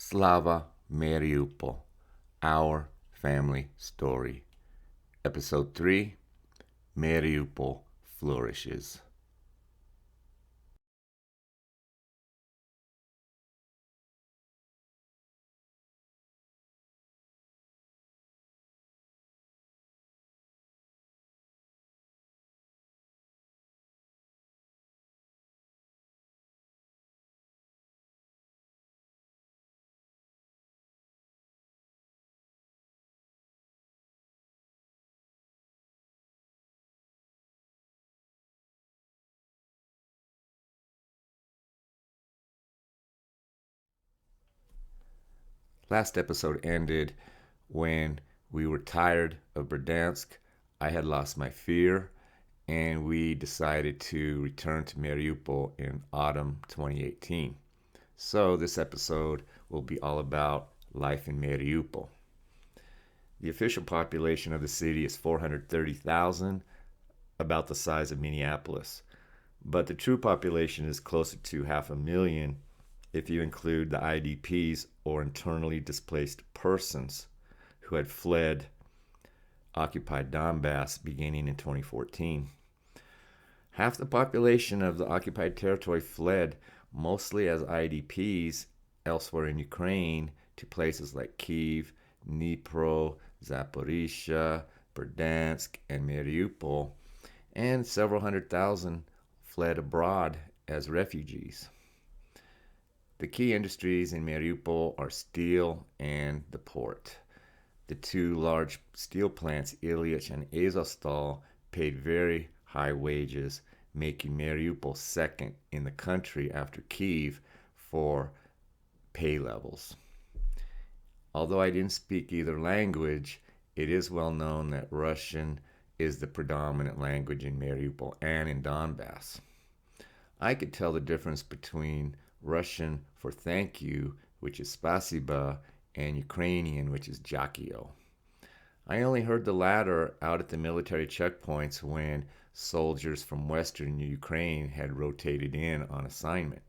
Slava Mariupol, Our Family Story. Episode 3, Mariupol Flourishes. Last episode ended when we were tired of Verdansk. I had lost my fear, and we decided to return to Mariupol in autumn 2018. So, this episode will be all about life in Mariupol. The official population of the city is 430,000, about the size of Minneapolis. But the true population is closer to 500,000 if you include the IDPs or internally displaced persons who had fled occupied Donbass beginning in 2014. Half the population of the occupied territory fled, mostly as IDPs, elsewhere in Ukraine to places like Kiev, Dnipro, Zaporizhia, Berdansk, and Mariupol, and several hundred thousand fled abroad as refugees. The key industries in Mariupol are steel and the port. The two large steel plants, Ilyich and Azovstal, paid very high wages, making Mariupol second in the country after Kiev for pay levels. Although I didn't speak either language, it is well known that Russian is the predominant language in Mariupol and in Donbass. I could tell the difference between Russian for thank you, which is spasiba, and Ukrainian, which is jakio. I only heard the latter out at the military checkpoints when soldiers from western Ukraine had rotated in on assignment.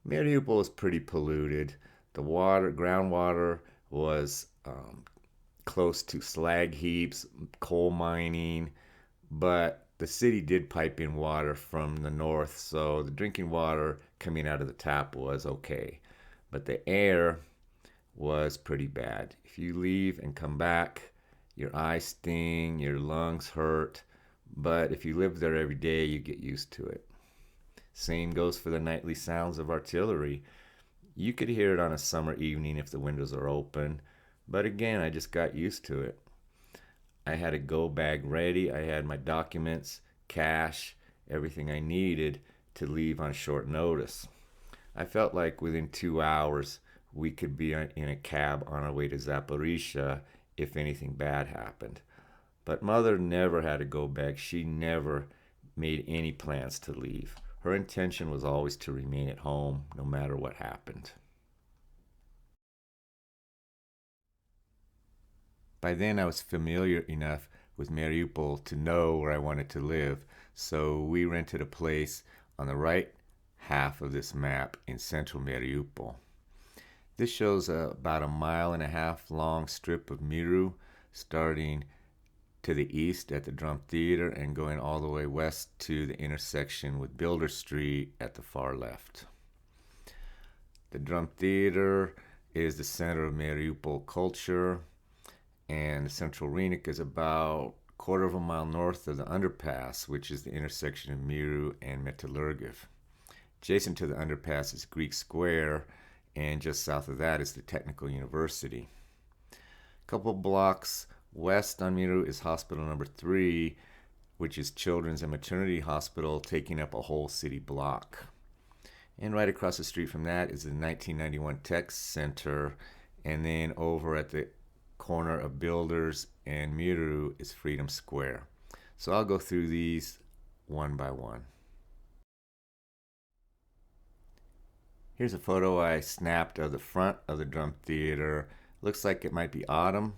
Mariupol is pretty polluted. The groundwater was close to slag heaps, coal mining, but the city did pipe in water from the north, so the drinking water coming out of the tap was okay. But the air was pretty bad. If you leave and come back, your eyes sting, your lungs hurt, but if you live there every day, you get used to it. Same goes for the nightly sounds of artillery. You could hear it on a summer evening if the windows are open, but again, I just got used to it. I had a go bag ready. I had my documents, cash, everything I needed to leave on short notice. I felt like within 2 hours we could be in a cab on our way to Zaporizhia if anything bad happened. But mother never had a go bag. She never made any plans to leave. Her intention was always to remain at home no matter what happened. By then, I was familiar enough with Mariupol to know where I wanted to live, so we rented a place on the right half of this map in central Mariupol. This shows about a 1.5 mile long strip of Miru, starting to the east at the Drum Theater and going all the way west to the intersection with Builder Street at the far left. The Drum Theater is the center of Mariupol culture, and the Central Rynok is about a quarter of a mile north of the underpass, which is the intersection of Miru and Metallurgiv. Adjacent to the underpass is Greek Square, and just south of that is the Technical University. A couple blocks west on Miru is Hospital Number 3, which is Children's and Maternity Hospital, taking up a whole city block. And right across the street from that is the 1991 Tech Center, and then over at the corner of Builders and Miru is Freedom Square. So I'll go through these one by one. Here's a photo I snapped of the front of the Drum Theater. Looks like it might be autumn.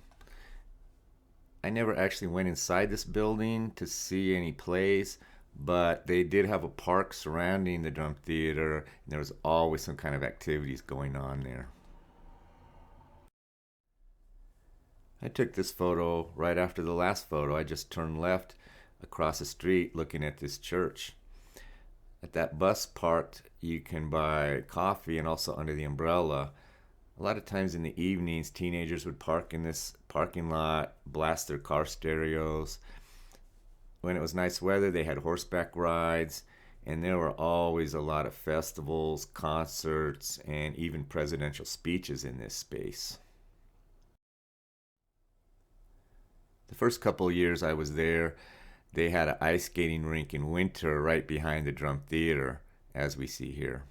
I never actually went inside this building to see any plays, but they did have a park surrounding the drum theater, and there was always some kind of activities going on there. I took this photo right after the last photo. I just turned left across the street looking at this church. At that bus parked, you can buy coffee and also under the umbrella. A lot of times in the evenings, teenagers would park in this parking lot, blast their car stereos. When it was nice weather, they had horseback rides, and there were always a lot of festivals, concerts, and even presidential speeches in this space. The first couple of years I was there, they had an ice skating rink in winter right behind the drum theater, as we see here.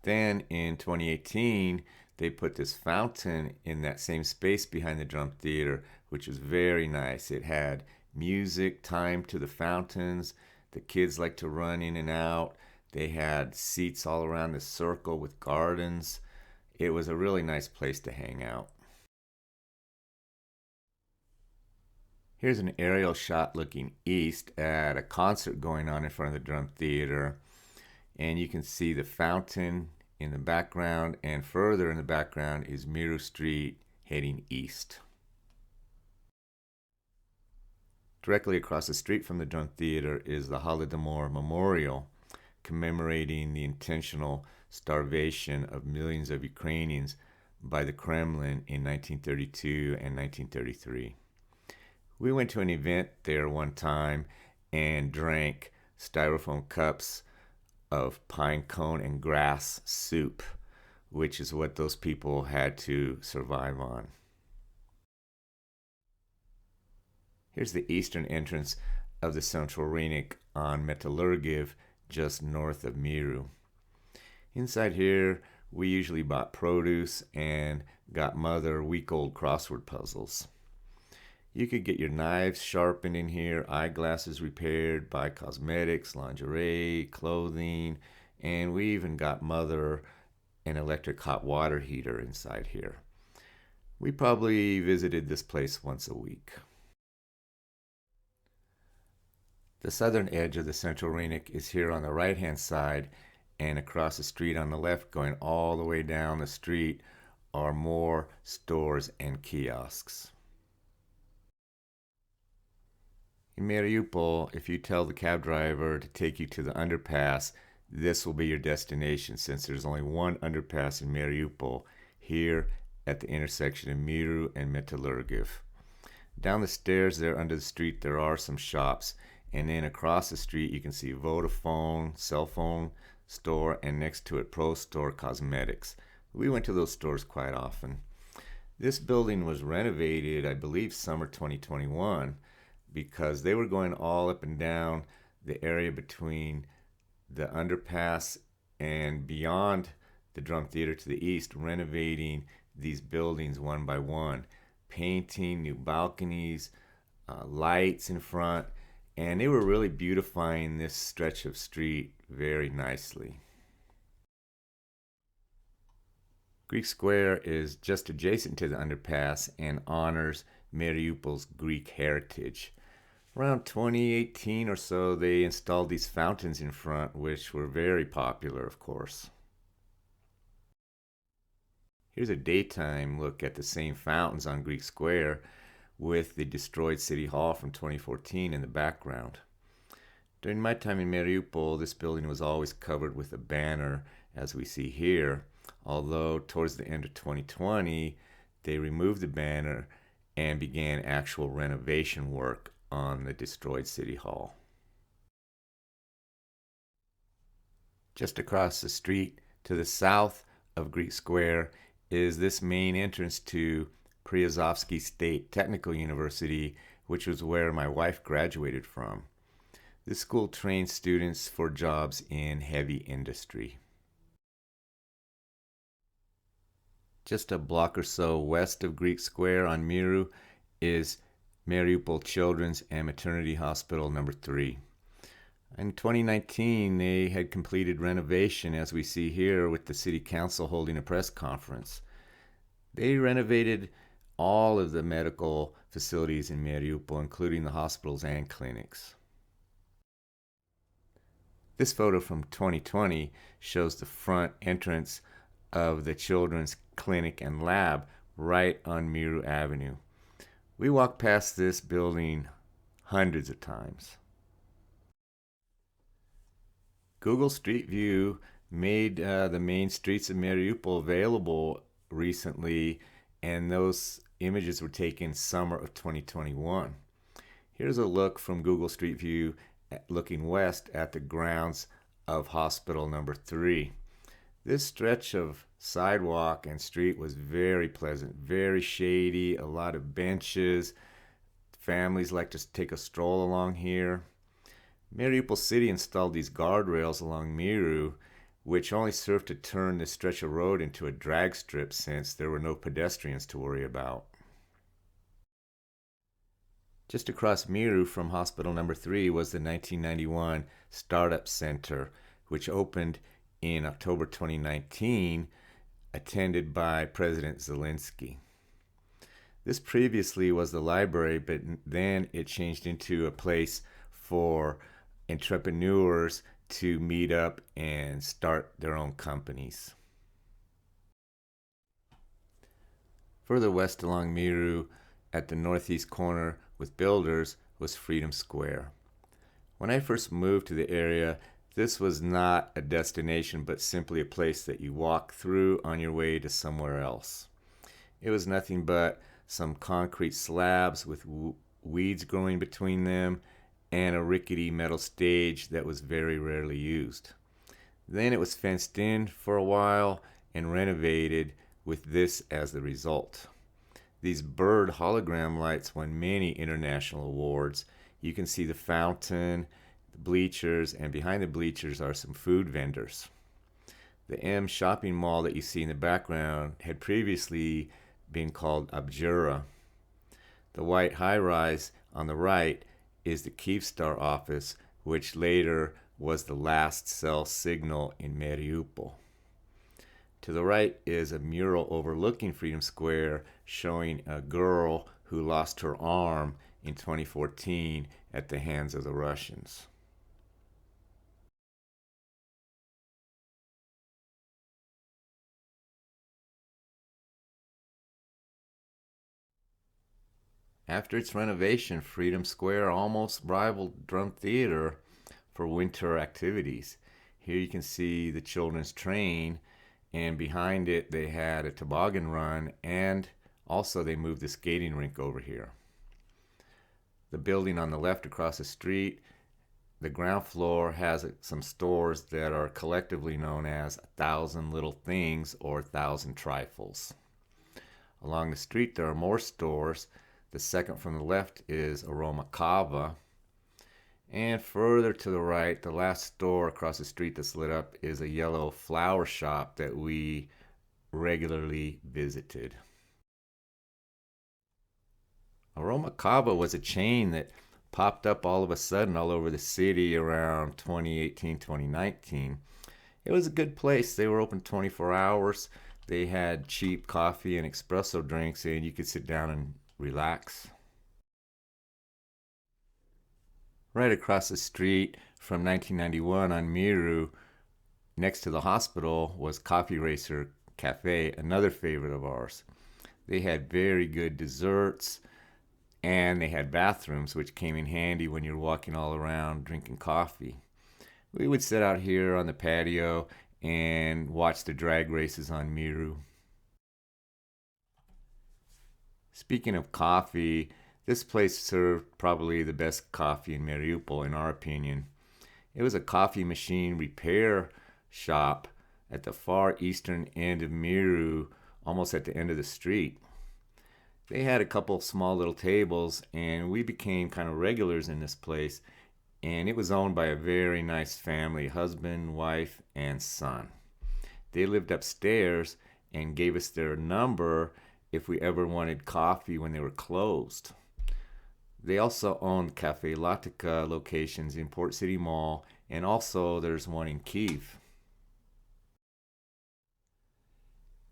Then in 2018, they put this fountain in that same space behind the drum theater, which was very nice. It had music timed to the fountains. The kids like to run in and out. They had seats all around the circle with gardens. It was a really nice place to hang out. Here's an aerial shot looking east at a concert going on in front of the drum theater. And you can see the fountain in the background, and further in the background is Miru Street heading east. Directly across the street from the drum theater is the Holodomor Memorial, commemorating the intentional starvation of millions of Ukrainians by the Kremlin in 1932 and 1933. We went to an event there one time and drank styrofoam cups of pine cone and grass soup, which is what those people had to survive on. Here's the eastern entrance of the Central Rynok on Metallurgiv, just north of Miru. Inside here, we usually bought produce and got mother week-old crossword puzzles. You could get your knives sharpened in here, eyeglasses repaired, buy cosmetics, lingerie, clothing, and we even got mother an electric hot water heater inside here. We probably visited this place once a week. The southern edge of the Central Rynok is here on the right-hand side, and across the street on the left, going all the way down the street, are more stores and kiosks. In Mariupol, if you tell the cab driver to take you to the underpass, this will be your destination, since there's only one underpass in Mariupol, here at the intersection of Miru and Metallurgiv. Down the stairs there under the street there are some shops, and then across the street you can see Vodafone, cell phone store, and next to it Pro Store Cosmetics. We went to those stores quite often. This building was renovated, I believe, summer 2021, because they were going all up and down the area between the underpass and beyond the drum theater to the east, renovating these buildings one by one, painting, new balconies, lights in front, and they were really beautifying this stretch of street very nicely. Greek Square is just adjacent to the underpass and honors Mariupol's Greek heritage. Around 2018 or so, they installed these fountains in front, which were very popular, of course. Here's a daytime look at the same fountains on Greek Square with the destroyed City Hall from 2014 in the background. During my time in Mariupol, this building was always covered with a banner, as we see here, although towards the end of 2020, they removed the banner and began actual renovation work on the destroyed City Hall. Just across the street to the south of Greek Square is this main entrance to Priazovsky State Technical University, which was where my wife graduated from. This school trains students for jobs in heavy industry. Just a block or so west of Greek Square on Miru is Mariupol Children's and Maternity Hospital number 3. In 2019, they had completed renovation, as we see here, with the city council holding a press conference. They renovated all of the medical facilities in Mariupol, including the hospitals and clinics. This photo from 2020 shows the front entrance of the children's clinic and lab right on Miru Avenue. We walked past this building hundreds of times. Google Street View made the main streets of Mariupol available recently, and those images were taken summer of 2021. Here's a look from Google Street View looking west at the grounds of Hospital Number 3. This stretch of sidewalk and street was very pleasant, very shady, a lot of benches. Families like to take a stroll along here. Mariupol City installed these guardrails along Miru, which only served to turn this stretch of road into a drag strip since there were no pedestrians to worry about. Just across Miru from Hospital Number 3 was the 1991 Startup Center, which opened in October 2019, attended by President Zelensky. This previously was the library, but then it changed into a place for entrepreneurs to meet up and start their own companies. Further west along Miru, at the northeast corner with builders, was Freedom Square. When I first moved to the area, this was not a destination, but simply a place that you walk through on your way to somewhere else. It was nothing but some concrete slabs with weeds growing between them and a rickety metal stage that was very rarely used. Then it was fenced in for a while and renovated with this as the result. These bird hologram lights won many international awards. You can see the fountain, the bleachers, and behind the bleachers are some food vendors. The M shopping mall that you see in the background had previously been called Abjura. The white high-rise on the right is the Kyivstar office, which later was the last cell signal in Mariupol. To the right is a mural overlooking Freedom Square showing a girl who lost her arm in 2014 at the hands of the Russians. After its renovation, Freedom Square almost rivaled Drum Theater for winter activities. Here you can see the children's train, and behind it they had a toboggan run, and also they moved the skating rink over here. The building on the left across the street, the ground floor, has some stores that are collectively known as 1,000 Little Things or 1,000 Trifles. Along the street there are more stores. The second from the left is Aroma Kava. And further to the right, the last store across the street that's lit up is a yellow flower shop that we regularly visited. Aroma Kava was a chain that popped up all of a sudden all over the city around 2018, 2019. It was a good place. They were open 24 hours. They had cheap coffee and espresso drinks, and you could sit down and relax. Right across the street from 1991 on Miru, next to the hospital, was Coffee Racer Cafe, another favorite of ours. They had very good desserts, and they had bathrooms, which came in handy when you're walking all around drinking coffee. We would sit out here on the patio and watch the drag races on Miru. Speaking of coffee, this place served probably the best coffee in Mariupol, in our opinion. It was a coffee machine repair shop at the far eastern end of Miru, almost at the end of the street. They had a couple small little tables, and we became kind of regulars in this place, and it was owned by a very nice family, husband, wife, and son. They lived upstairs and gave us their number if we ever wanted coffee when they were closed. They also owned Cafe Latica locations in Port City Mall, and also there's one in Kyiv.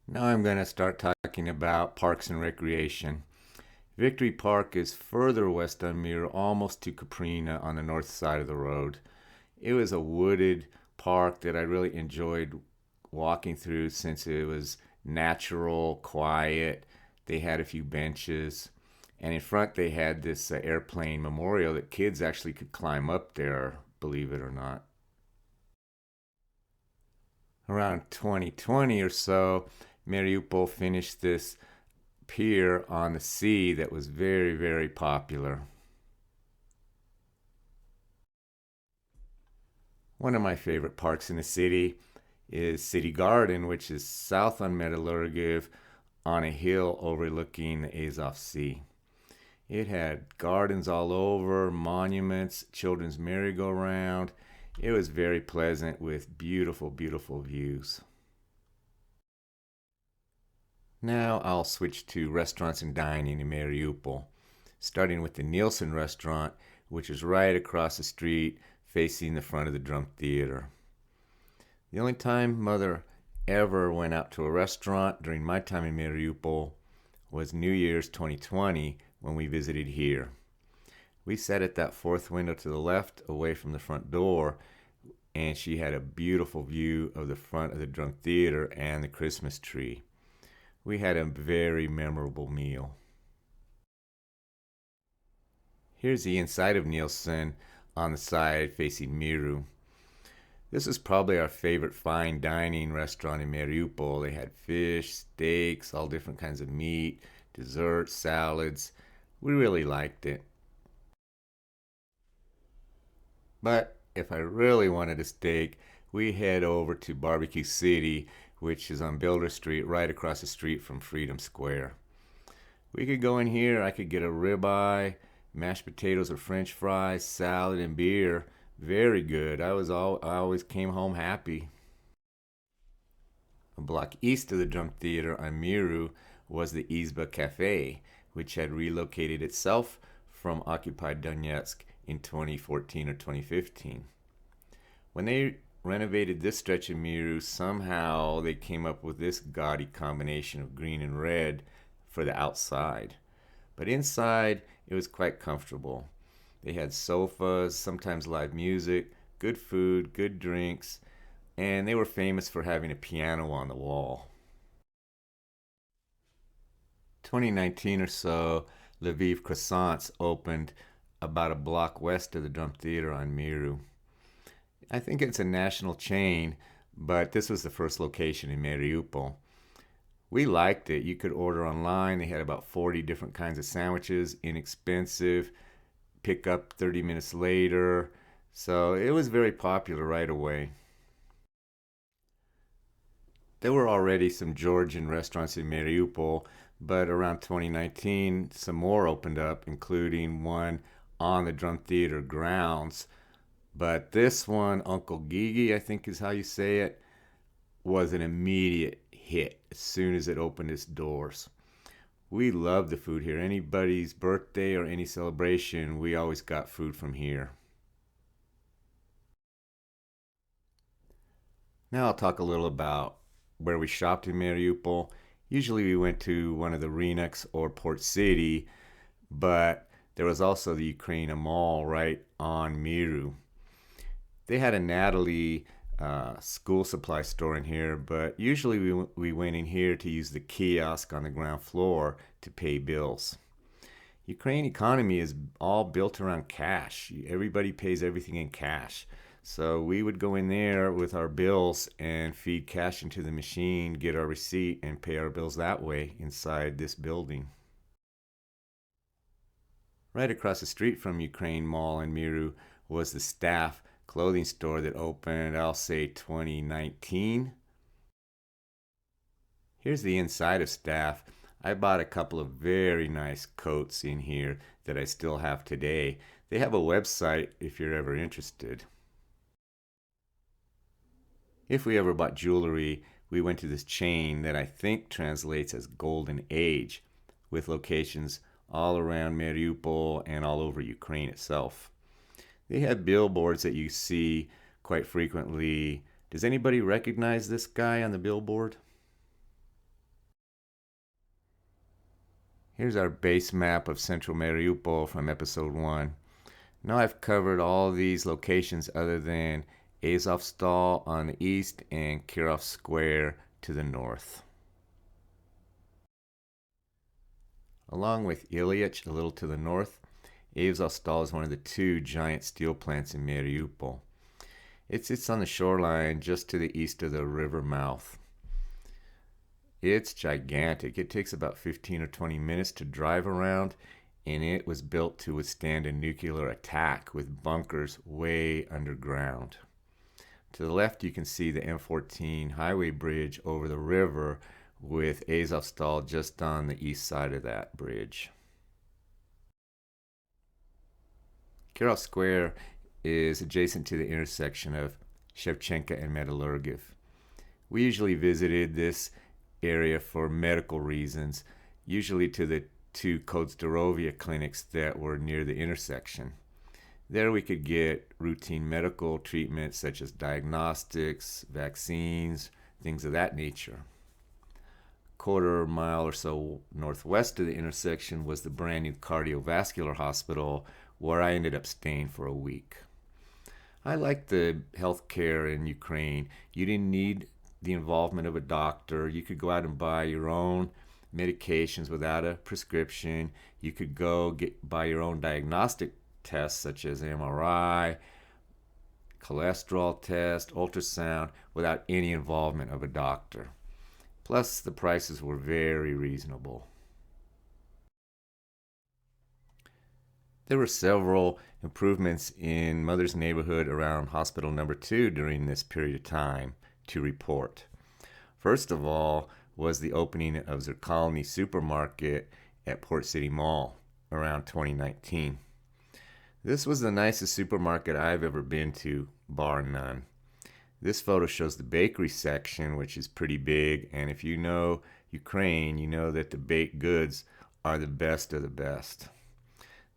Now I'm going to start talking talking about parks and recreation. Victory Park is further west on Mir, almost to Caprina on the north side of the road. It was a wooded park that I really enjoyed walking through since it was natural, quiet. They had a few benches. And in front, they had this airplane memorial that kids actually could climb up there, believe it or not. Around 2020 or so, Mariupol finished this pier on the sea that was very, very popular. One of my favorite parks in the city is City Garden, which is south on Metallurgiv on a hill overlooking the Azov Sea. It had gardens all over, monuments, children's merry-go-round. It was very pleasant with beautiful, beautiful views. Now I'll switch to restaurants and dining in Mariupol, starting with the Nielsen restaurant, which is right across the street facing the front of the Drum Theater. The only time Mother ever went out to a restaurant during my time in Mariupol was New Year's 2020 when we visited here. We sat at that fourth window to the left away from the front door, and she had a beautiful view of the front of the Drum Theater and the Christmas tree. We had a very memorable meal. Here's the inside of Nielsen on the side facing Miru. This is probably our favorite fine dining restaurant in Mariupol. They had fish, steaks, all different kinds of meat, desserts, salads. We really liked it. But if I really wanted a steak, we head over to Barbecue City, which is on Builder Street, right across the street from Freedom Square. We could go in here. I could get a ribeye, mashed potatoes or French fries, salad, and beer. Very good. I always came home happy. A block east of the Drum Theater on Miru was the Izba Cafe, which had relocated itself from occupied Donetsk in 2014 or 2015. When they renovated this stretch of Miru, somehow they came up with this gaudy combination of green and red for the outside. But inside, it was quite comfortable. They had sofas, sometimes live music, good food, good drinks, and they were famous for having a piano on the wall. 2019 or so, Lviv Croissants opened about a block west of the Drum Theater on Miru. I think it's a national chain, but this was the first location in Mariupol. We liked it. You could order online. They had about 40 different kinds of sandwiches, inexpensive, pick up 30 minutes later. So it was very popular right away. There were already some Georgian restaurants in Mariupol, but around 2019, some more opened up, including one on the Drum Theater grounds. But this one, Uncle Gigi, I think is how you say it, was an immediate hit as soon as it opened its doors. We love the food here. Anybody's birthday or any celebration, we always got food from here. Now I'll talk a little about where we shopped in Mariupol. Usually we went to one of the Renux or Port City, but there was also the Ukraine Mall right on Miru. They had a Natalie school supply store in here, but usually we went in here to use the kiosk on the ground floor to pay bills. Ukraine economy is all built around cash. Everybody pays everything in cash. So we would go in there with our bills and feed cash into the machine, get our receipt, and pay our bills that way inside this building. Right across the street from Ukraine Mall in Miru was the Staff clothing store that opened, I'll say 2019. Here's the inside of Staff. I bought a couple of very nice coats in here that I still have today. They have a website if you're ever interested. If we ever bought jewelry, we went to this chain that I think translates as Golden Age, with locations all around Mariupol and all over Ukraine itself. They have billboards that you see quite frequently. Does anybody recognize this guy on the billboard? Here's our base map of central Mariupol from episode 1. Now I've covered all these locations other than Azovstal on the east and Kirov Square to the north. Along with Ilyich a little to the north, Azovstal is one of the two giant steel plants in Mariupol. It sits on the shoreline just to the east of the river mouth. It's gigantic. It takes about 15 or 20 minutes to drive around, and it was built to withstand a nuclear attack with bunkers way underground. To the left, you can see the M14 highway bridge over the river with Azovstal just on the east side of that bridge. Kirov Square is adjacent to the intersection of Shevchenka and Metallurgiv. We usually visited this area for medical reasons, usually to the two Kozdоровья clinics that were near the intersection. There we could get routine medical treatments such as diagnostics, vaccines, things of that nature. Quarter mile or so northwest of the intersection was the brand new cardiovascular hospital where I ended up staying for a week. I liked the healthcare in Ukraine. You didn't need the involvement of a doctor. You could go out and buy your own medications without a prescription. You could go buy your own diagnostic tests such as MRI, cholesterol test, ultrasound without any involvement of a doctor. Plus, the prices were very reasonable. There were several improvements in Mother's neighborhood around Hospital Number 2 during this period of time to report. First of all was the opening of Zerkalny Supermarket at Port City Mall around 2019. This was the nicest supermarket I've ever been to, bar none. This photo shows the bakery section, which is pretty big, and if you know Ukraine, you know that the baked goods are the best of the best.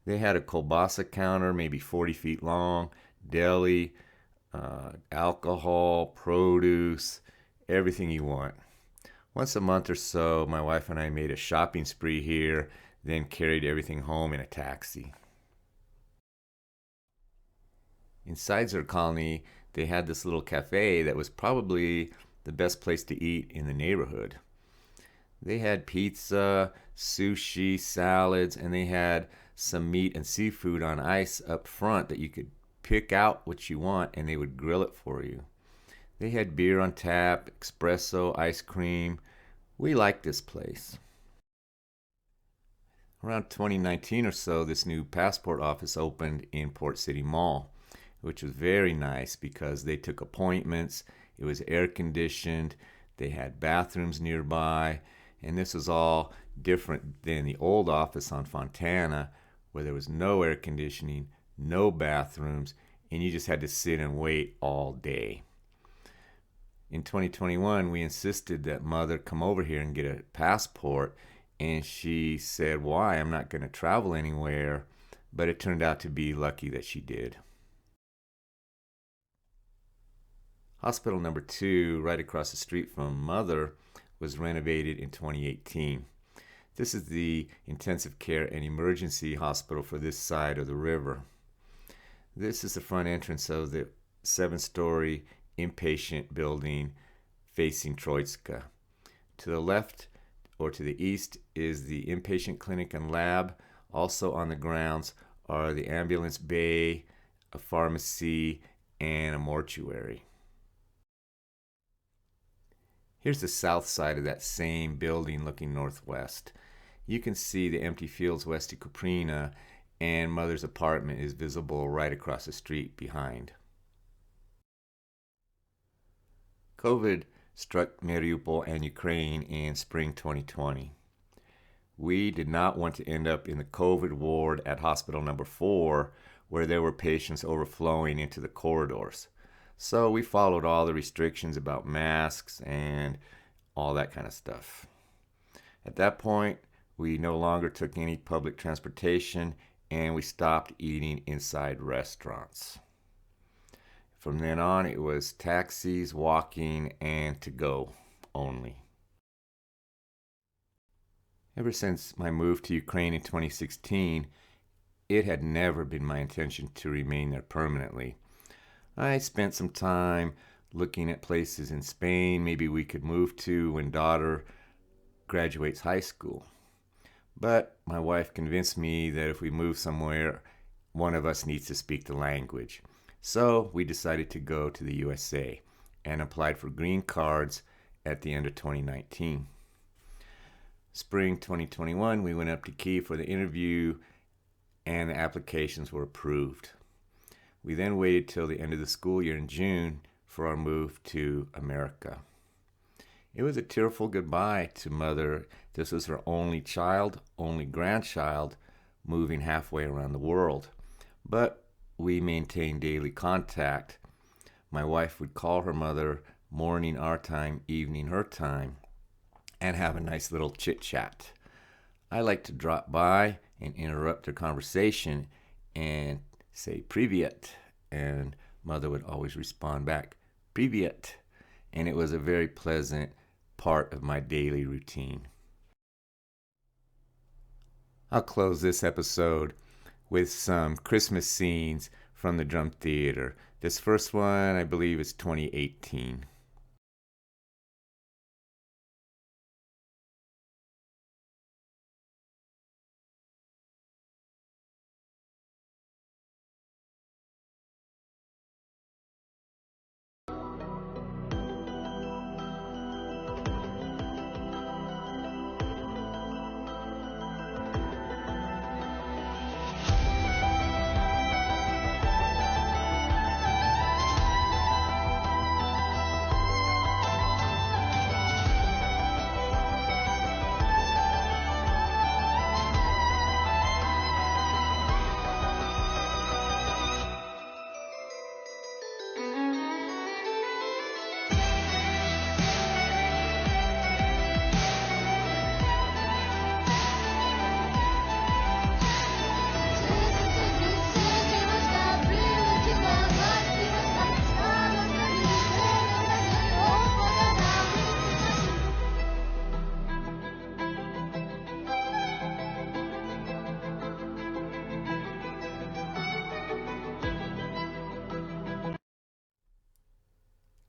They had a kielbasa counter, maybe 40 feet long, deli, alcohol, produce, everything you want. Once a month or so, my wife and I made a shopping spree here, then carried everything home in a taxi. Inside Zerkalny, they had this little cafe that was probably the best place to eat in the neighborhood. They had pizza, sushi, salads, and they had some meat and seafood on ice up front that you could pick out what you want and they would grill it for you. They had beer on tap, espresso, ice cream. We liked this place. Around 2019 or so, this new passport office opened in Port City Mall, which was very nice because they took appointments. It was air conditioned. They had bathrooms nearby. And this was all different than the old office on Fontana, where there was no air conditioning, no bathrooms, and you just had to sit and wait all day. In 2021, we insisted that Mother come over here and get a passport, and she said, why? I'm not going to travel anywhere, but it turned out to be lucky that she did. Hospital Number 2, right across the street from Mother, was renovated in 2018. This is the intensive care and emergency hospital for this side of the river. This is the front entrance of the 7-story inpatient building facing Troitska. To the left or to the east is the inpatient clinic and lab. Also on the grounds are the ambulance bay, a pharmacy, and a mortuary. Here's the south side of that same building looking northwest. You can see the empty fields west of Kuprina, and Mother's apartment is visible right across the street behind. COVID struck Mariupol and Ukraine in spring 2020. We did not want to end up in the COVID ward at Hospital Number 4, where there were patients overflowing into the corridors. So we followed all the restrictions about masks and all that kind of stuff. At that point, we no longer took any public transportation and we stopped eating inside restaurants. From then on, it was taxis, walking, and to go only. Ever since my move to Ukraine in 2016, it had never been my intention to remain there permanently. I spent some time looking at places in Spain maybe we could move to when daughter graduates high school. But my wife convinced me that if we move somewhere, one of us needs to speak the language. So we decided to go to the USA and applied for green cards at the end of 2019. Spring 2021, we went up to Kyiv for the interview and the applications were approved. We then waited till the end of the school year in June for our move to America. It was a tearful goodbye to Mother. This was her only child, only grandchild, moving halfway around the world. But we maintained daily contact. My wife would call her mother morning our time, evening her time, and have a nice little chit-chat. I like to drop by and interrupt their conversation and say "Privyet," and Mother would always respond back "Privyet," and it was a very pleasant part of my daily routine. I'll close this episode with some Christmas scenes from the Drum Theater. This first one, I believe, is 2018.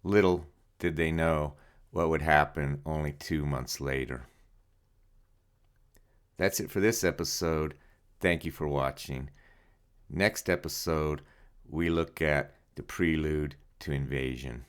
Little did they know what would happen only 2 months later. That's it for this episode. Thank you for watching. Next episode, we look at the prelude to invasion.